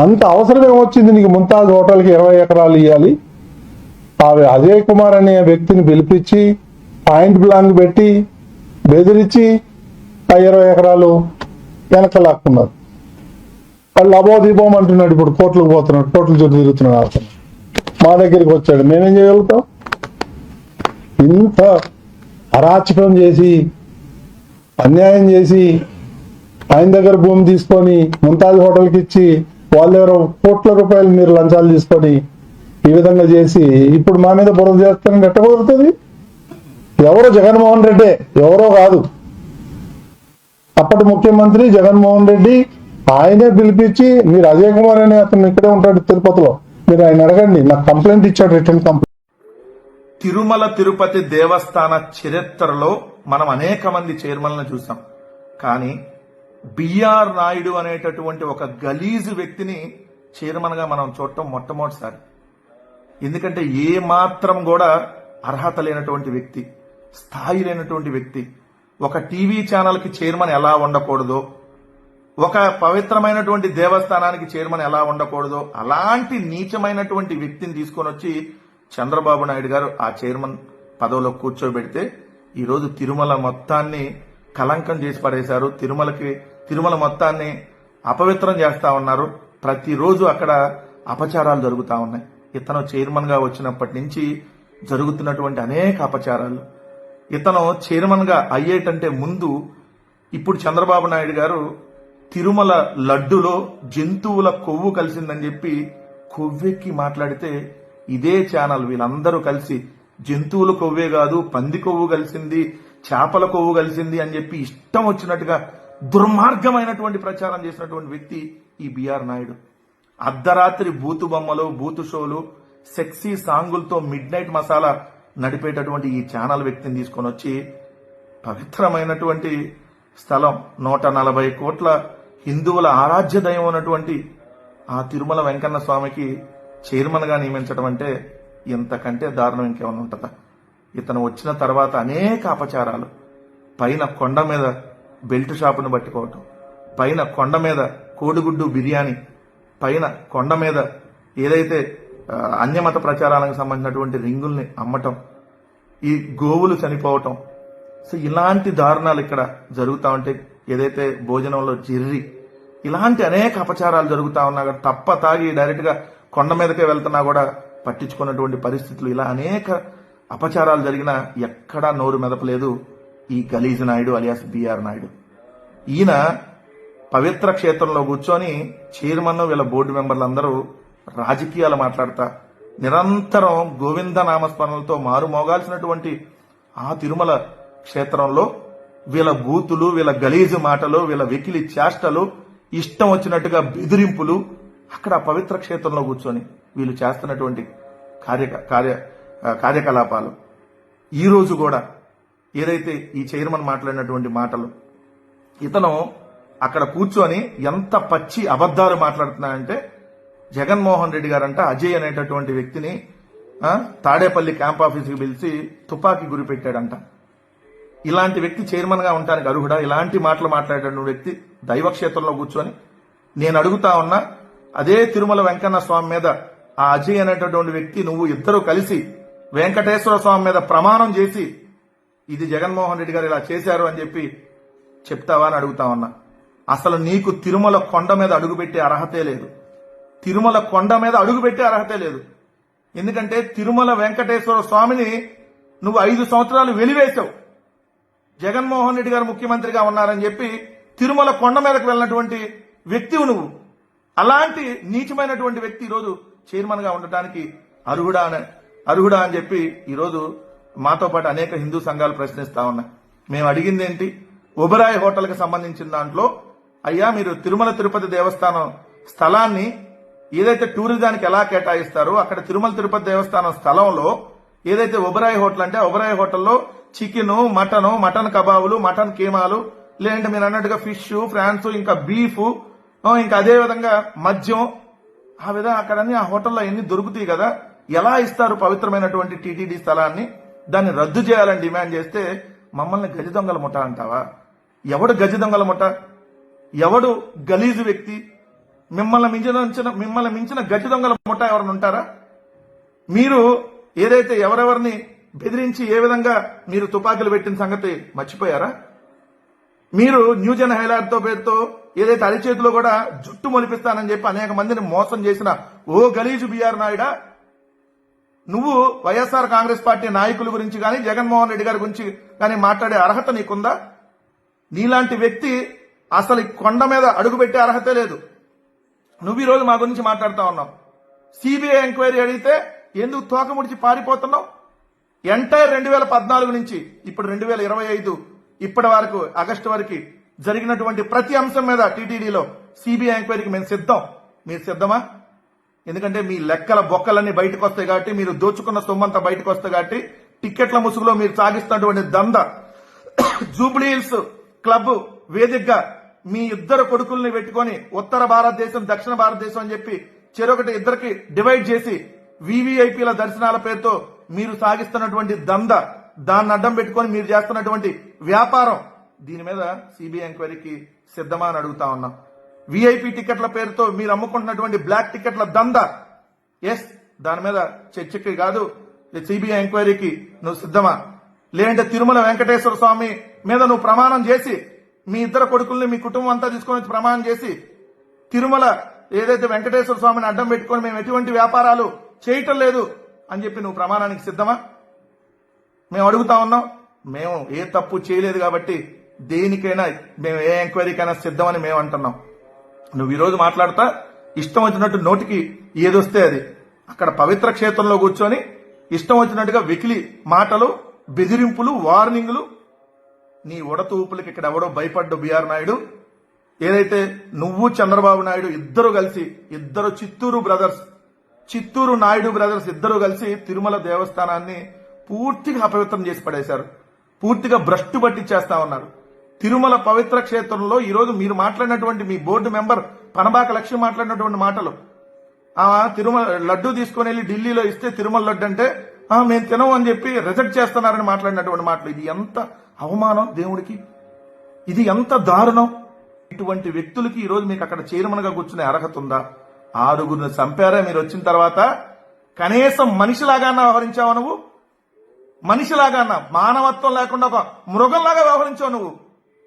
అంత అవసరం ఏమొచ్చింది నీకు? ముంతాజ్ హోటల్కి 20 ఎకరాలు ఇవ్వాలి. అజయ్ కుమార్ అనే వ్యక్తిని పిలిపించి పాయింట్ బ్లాంక్ పెట్టి బెదిరించి 20 ఎకరాలు వెనక లాక్కున్నారు. వాళ్ళు అబోదీపం అంటున్నాడు. ఇప్పుడు కోర్టులకు పోతున్నాడు, కోర్టుల చుట్టూ తిరుగుతున్నాడు. అతను మా దగ్గరికి వచ్చాడు. మేమేం చేయగలుగుతాం? ఇంత అరాచకం చేసి అన్యాయం చేసి ఆయన దగ్గర భూమి తీసుకొని ముంతాజ్ హోటల్కి ఇచ్చి వాళ్ళెవరో కోట్ల రూపాయలు మీరు లంచాలు తీసుకొని ఈ విధంగా చేసి ఇప్పుడు మా మీద బురద చేస్తారని ఎట్ట కుదురుతుంది? ఎవరో జగన్మోహన్ రెడ్డి, ఎవరో కాదు. అప్పటి ముఖ్యమంత్రి జగన్మోహన్ రెడ్డి ఆయనే పిలిపించి, మీరు అజయ్ కుమార్ అనే అతను ఇక్కడే ఉంటాడు తిరుపతిలో, మీరు ఆయన అడగండి. నాకు కంప్లైంట్ ఇచ్చాడు, రిటర్న్ కంప్లైంట్. తిరుమల తిరుపతి దేవస్థాన చరిత్రలో మనం అనేక మంది చైర్మన్లను చూసాం. కానీ బిఆర్ నాయుడు అనేటటువంటి ఒక గలీజు వ్యక్తిని చైర్మన్ గా మనం చూడటం మొట్టమొదటిసారి. ఎందుకంటే ఏ మాత్రం కూడా అర్హత లేనటువంటి వ్యక్తి, స్థాయి లేనటువంటి వ్యక్తి. ఒక టీవీ ఛానల్ కి చైర్మన్ ఎలా ఉండకూడదో, ఒక పవిత్రమైనటువంటి దేవస్థానానికి చైర్మన్ ఎలా ఉండకూడదో అలాంటి నీచమైనటువంటి వ్యక్తిని తీసుకొని వచ్చి చంద్రబాబు నాయుడు గారు ఆ చైర్మన్ పదవిలో కూర్చోబెడితే ఈరోజు తిరుమల మొత్తాన్ని కలంకం చేసి పడేశారు. తిరుమల మొత్తాన్ని అపవిత్రం చేస్తా ఉన్నారు. ప్రతిరోజు అక్కడ అపచారాలు జరుగుతా ఉన్నాయి. ఇతను చైర్మన్ గా వచ్చినప్పటి నుంచి జరుగుతున్నటువంటి అనేక అపచారాలు. ఇతను చైర్మన్ గా అయ్యేటంటే ముందు ఇప్పుడు చంద్రబాబు నాయుడు గారు తిరుమల లడ్డులో జంతువుల కొవ్వు కలిసిందని చెప్పి కొవ్వెక్కి మాట్లాడితే ఇదే ఛానల్ వీళ్ళందరూ కలిసి జంతువుల కొవ్వే కాదు, పంది కొవ్వు కలిసింది, చేపల కొవ్వు కలిసింది అని చెప్పి ఇష్టం వచ్చినట్టుగా దుర్మార్గమైనటువంటి ప్రచారం చేసినటువంటి వ్యక్తి ఈ బిఆర్ నాయుడు. అర్ధరాత్రి బూతు బొమ్మలు, బూతు షోలు, సెక్సీ సాంగులతో మిడ్ నైట్ మసాలా నడిపేటటువంటి ఈ ఛానల్ వ్యక్తిని తీసుకొని వచ్చి పవిత్రమైనటువంటి స్థలం 140 కోట్ల హిందువుల ఆరాధ్య దైవం ఉన్నటువంటి ఆ తిరుమల వెంకన్న స్వామికి చైర్మన్ గా నియమించడం అంటే ఇంతకంటే దారుణం ఇంకేమైనా ఉంటుందా? ఇతను వచ్చిన తర్వాత అనేక అపచారాలు. పైన కొండ మీద బెల్ట్ షాపును పట్టుకోవటం, పైన కొండ మీద కోడిగుడ్డు బిర్యానీ, పైన కొండ మీద ఏదైతే అన్యమత ప్రచారాలకు సంబంధించినటువంటి రింగుల్ని అమ్మటం, ఈ గోవులు చనిపోవటం. సో ఇలాంటి దారుణాలు ఇక్కడ జరుగుతా ఉంటే, ఏదైతే భోజనంలో జిర్రి, ఇలాంటి అనేక అపచారాలు జరుగుతా ఉన్నా కూడా తప్ప తాగి డైరెక్ట్ గా కొండ మీదకే వెళ్తున్నా కూడా పట్టించుకున్నటువంటి పరిస్థితులు, ఇలా అనేక అపచారాలు జరిగినా ఎక్కడా నోరు మెదపలేదు ఈ గలీజ్ నాయుడు అలియాస్ బిఆర్ నాయుడు. ఈయన పవిత్ర క్షేత్రంలో కూర్చొని చైర్మన్ వీళ్ళ బోర్డు మెంబర్లు అందరూ రాజకీయాలు మాట్లాడతా నిరంతరం గోవింద నామస్మరణలతో మారుమోగాల్సినటువంటి ఆ తిరుమల క్షేత్రంలో వీళ్ళ బూతులు, వీళ్ళ గలీజు మాటలు, వీళ్ళ వెకిలి చేష్టలు, ఇష్టం వచ్చినట్టుగా బెదిరింపులు, అక్కడ పవిత్ర క్షేత్రంలో కూర్చొని వీళ్ళు చేస్తున్నటువంటి కార్యకలాపాలు. ఈ రోజు కూడా ఏదైతే ఈ చైర్మన్ మాట్లాడినటువంటి మాటలు, ఇతను అక్కడ కూర్చొని ఎంత పచ్చి అబద్ధాలు మాట్లాడుతున్నాయంటే, జగన్మోహన్ రెడ్డి గారంట అజయ్ అనేటటువంటి వ్యక్తిని తాడేపల్లి క్యాంప్ ఆఫీస్కి పిలిచి తుపాకీ గురి పెట్టాడంట. ఇలాంటి వ్యక్తి చైర్మన్ గా ఉండడానికి అర్హుడా? ఇలాంటి మాటలు మాట్లాడేటువంటి వ్యక్తి దైవక్షేత్రంలో కూర్చొని నేను అడుగుతా ఉన్నా, అదే తిరుమల వెంకన్న స్వామి మీద ఆ అజయ్ అనేటటువంటి వ్యక్తి నువ్వు ఇద్దరు కలిసి వెంకటేశ్వర స్వామి మీద ప్రమాణం చేసి ఇది జగన్మోహన్ రెడ్డి గారు ఇలా చేశారు అని చెప్పి చెప్తావా అని అడుగుతా ఉన్నా. అసలు నీకు తిరుమల కొండ మీద అడుగుపెట్టే అర్హతే లేదు. తిరుమల కొండ మీద అడుగుపెట్టే అర్హతే లేదు. ఎందుకంటే తిరుమల వెంకటేశ్వర స్వామిని నువ్వు 5 సంవత్సరాలు వెలివేశావు. జగన్మోహన్ రెడ్డి గారు ముఖ్యమంత్రిగా ఉన్నారని చెప్పి తిరుమల కొండ మీదకు వెళ్ళినటువంటి వ్యక్తివు నువ్వు. అలాంటి నీచమైనటువంటి వ్యక్తి ఈరోజు చైర్మన్ గా ఉండటానికి అర్హుడా అని చెప్పి ఈరోజు మాతో పాటు అనేక హిందూ సంఘాలు ప్రశ్నిస్తా ఉన్నాయి. మేము అడిగింది ఏంటి? ఒబరాయ్ హోటల్ కి సంబంధించిన దాంట్లో, అయ్యా మీరు తిరుమల తిరుపతి దేవస్థానం స్థలాన్ని ఏదైతే టూరిజానికి ఎలా కేటాయిస్తారో అక్కడ తిరుమల తిరుపతి దేవస్థానం స్థలంలో ఏదైతే ఒబరాయ్ హోటల్ అంటే ఒబరాయ్ హోటల్లో చికెన్, మటన్ కబాబులు, మటన్ కీమాలు, లేదంటే మీరు అన్నట్టుగా ఫిష్, ఫ్రాన్స్, ఇంకా బీఫ్, ఇంకా అదే విధంగా మద్యం, ఆ విధంగా అక్కడన్నీ ఆ హోటల్లో ఎన్ని దొరుకుతాయి కదా, ఎలా ఇస్తారు పవిత్రమైనటువంటి టీటీడీ స్థలాన్ని? దాన్ని రద్దు చేయాలని డిమాండ్ చేస్తే మమ్మల్ని గజ దొంగల ముఠ అంటావా? ఎవడు గజ దొంగల ముఠ? ఎవడు గలీజు వ్యక్తి? మిమ్మల్ని మించిన గజ దొంగల ముఠా ఎవరైనా ఉంటారా? మీరు ఏదైతే ఎవరెవరిని బెదిరించి ఏ విధంగా మీరు తుపాకీలు పెట్టిన సంగతి మర్చిపోయారా? మీరు న్యూజన్ హైలాండ్ తో పేరుతో ఏదైతే అరిచేతిలో కూడా జుట్టు మొలిపిస్తానని చెప్పి అనేక మందిని మోసం చేసిన ఓ గలీజు బిఆర్ నాయుడా, నువ్వు వైఎస్ఆర్ కాంగ్రెస్ పార్టీ నాయకుల గురించి కానీ జగన్మోహన్ రెడ్డి గారి గురించి కానీ మాట్లాడే అర్హత నీకుందా? నీలాంటి వ్యక్తి అసలు ఈ కొండ మీద అడుగుపెట్టే అర్హతే లేదు. నువ్వు ఈ రోజు మా గురించి మాట్లాడుతా ఉన్నావు. సిబిఐ ఎంక్వైరీ అడిగితే ఎందుకు తోక ముడిచి పారిపోతున్నావు? ఎంటైర్ 2014 నుంచి ఇప్పుడు 2025 ఇప్పటి వరకు ఆగస్టు వరకు జరిగినటువంటి ప్రతి అంశం మీద టీటీడీలో సిబిఐ ఎంక్వైరీకి మేము సిద్ధం. మీరు సిద్ధమా? ఎందుకంటే మీ లెక్కల బొక్కలన్నీ బయటకు వస్తాయి కాబట్టి, మీరు దోచుకున్న సొమ్మంతా బయటకు వస్తాయి కాబట్టి, టిక్కెట్ల ముసుగులో మీరు సాగిస్తున్నటువంటి దంద జూబ్లీ హిల్స్ క్లబ్ వేదికగా మీ ఇద్దరు కొడుకుల్ని పెట్టుకొని ఉత్తర భారతదేశం దక్షిణ భారతదేశం అని చెప్పి చెరొకటి ఇద్దరికి డివైడ్ చేసి వివిఐపీల దర్శనాల పేరుతో మీరు సాగిస్తున్నటువంటి దంద, దాన్ని అడ్డం పెట్టుకొని మీరు చేస్తున్నటువంటి వ్యాపారం, దీని మీద సిబిఐ ఎంక్వైరీకి సిద్ధమా అని అడుగుతా ఉన్నాం. విఐపి టికెట్ల పేరుతో మీరు అమ్ముకుంటున్నటువంటి బ్లాక్ టికెట్ల దంద, ఎస్, దాని మీద చర్చకి కాదు, సిబిఐ ఎంక్వైరీకి నువ్వు సిద్ధమా? లేదంటే తిరుమల వెంకటేశ్వర స్వామి మీద నువ్వు ప్రమాణం చేసి మీ ఇద్దరు కొడుకుల్ని మీ కుటుంబం అంతా తీసుకొని వచ్చి ప్రమాణం చేసి తిరుమల ఏదైతే వెంకటేశ్వర స్వామిని అడ్డం పెట్టుకొని మేము ఎటువంటి వ్యాపారాలు చేయటం లేదు అని చెప్పి నువ్వు ప్రమాణానికి సిద్ధమా? మేము అడుగుతా ఉన్నాం. మేము ఏ తప్పు చేయలేదు కాబట్టి దేనికైనా మేము ఏ ఎంక్వైరీకైనా సిద్ధమని మేము అంటున్నాం. నువ్వు ఈరోజు మాట్లాడుతా ఇష్టం వచ్చినట్టు నోటికి ఏదొస్తే అది అక్కడ పవిత్ర క్షేత్రంలో కూర్చొని ఇష్టం వచ్చినట్టుగా వెకిలి మాటలు, బెదిరింపులు, వార్నింగులు. నీ ఉడతూపులకి ఇక్కడ ఎవడో భయపడ్డు బిఆర్ నాయుడు. ఏదైతే నువ్వు చంద్రబాబు నాయుడు ఇద్దరు కలిసి, ఇద్దరు చిత్తూరు నాయుడు బ్రదర్స్ ఇద్దరు కలిసి తిరుమల దేవస్థానాన్ని పూర్తిగా అపవిత్రం చేసి పడేశారు. పూర్తిగా భ్రష్టు పట్టించేస్తా ఉన్నారు. తిరుమల పవిత్ర క్షేత్రంలో ఈ రోజు మీరు మాట్లాడినటువంటి మీ బోర్డు మెంబర్ పనబాక లక్ష్మి మాట్లాడినటువంటి మాటలు, తిరుమల లడ్డు తీసుకుని వెళ్లి ఢిల్లీలో ఇస్తే తిరుమల లడ్డు అంటే మేము తినము అని చెప్పి రిజెక్ట్ చేస్తున్నారని మాట్లాడినటువంటి మాటలు, ఇది ఎంత అవమానం దేవుడికి, ఇది ఎంత దారుణం. ఇటువంటి వ్యక్తులకి ఈ రోజు మీకు అక్కడ చైర్మన్ గా కూర్చునే అర్హత ఉందా? 6గురిని చంపారా మీరు వచ్చిన తర్వాత? కనీసం మనిషిలాగా వ్యవహరించావు నువ్వు? మనిషిలాగా, మానవత్వం లేకుండా ఒక మృగంలాగా వ్యవహరించావు నువ్వు.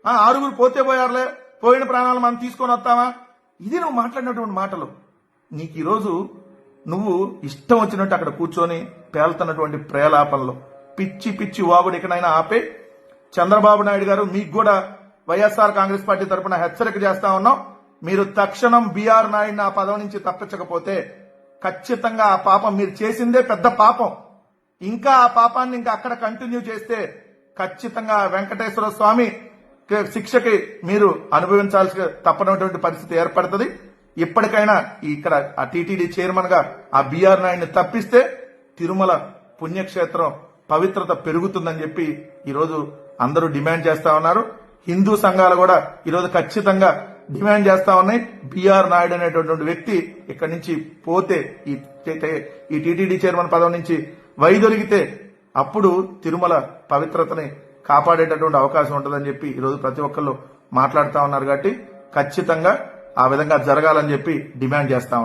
6గురు పోతే పోయారులే, పోయిన ప్రాణాలు మనం తీసుకొని వస్తావా? ఇది నువ్వు మాట్లాడినటువంటి మాటలు. నీకు ఈరోజు నువ్వు ఇష్టం వచ్చినట్టు అక్కడ కూర్చొని పేలుతున్నటువంటి ప్రేలాపనలు, పిచ్చి పిచ్చి వాగుడు ఎక్కడైనా ఆపే. చంద్రబాబు నాయుడు గారు, మీకు కూడా వైఎస్ఆర్ కాంగ్రెస్ పార్టీ తరఫున హెచ్చరిక చేస్తా ఉన్నాం. మీరు తక్షణం బిఆర్ నాయుడిని ఆ పదవి నుంచి తప్పించకపోతే ఖచ్చితంగా ఆ పాపం మీరు చేసిందే పెద్ద పాపం. ఇంకా ఆ పాపాన్ని ఇంకా అక్కడ కంటిన్యూ చేస్తే ఖచ్చితంగా వెంకటేశ్వర స్వామి శిక్షకి మీరు అనుభవించాల్సి తప్పనటువంటి పరిస్థితి ఏర్పడుతుంది. ఇప్పటికైనా ఇక్కడ ఆ టీటీడీ చైర్మన్ గా ఆ బిఆర్ నాయుడిని తప్పిస్తే తిరుమల పుణ్యక్షేత్రం పవిత్రత పెరుగుతుందని చెప్పి ఈరోజు అందరూ డిమాండ్ చేస్తా ఉన్నారు. హిందూ సంఘాలు కూడా ఈరోజు ఖచ్చితంగా డిమాండ్ చేస్తా ఉన్నాయి. బిఆర్ నాయుడు అనేటువంటి వ్యక్తి ఇక్కడి నుంచి పోతే, ఈ టీటీడీ చైర్మన్ పదవి నుంచి వైదొలిగితే అప్పుడు తిరుమల పవిత్రతని కాపాడేటటువంటి అవకాశం ఉంటుందని చెప్పి ఈరోజు ప్రతి ఒక్కళ్ళు మాట్లాడుతా ఉన్నారు. కాబట్టి ఖచ్చితంగా ఆ విధంగా జరగాలని చెప్పి డిమాండ్ చేస్తా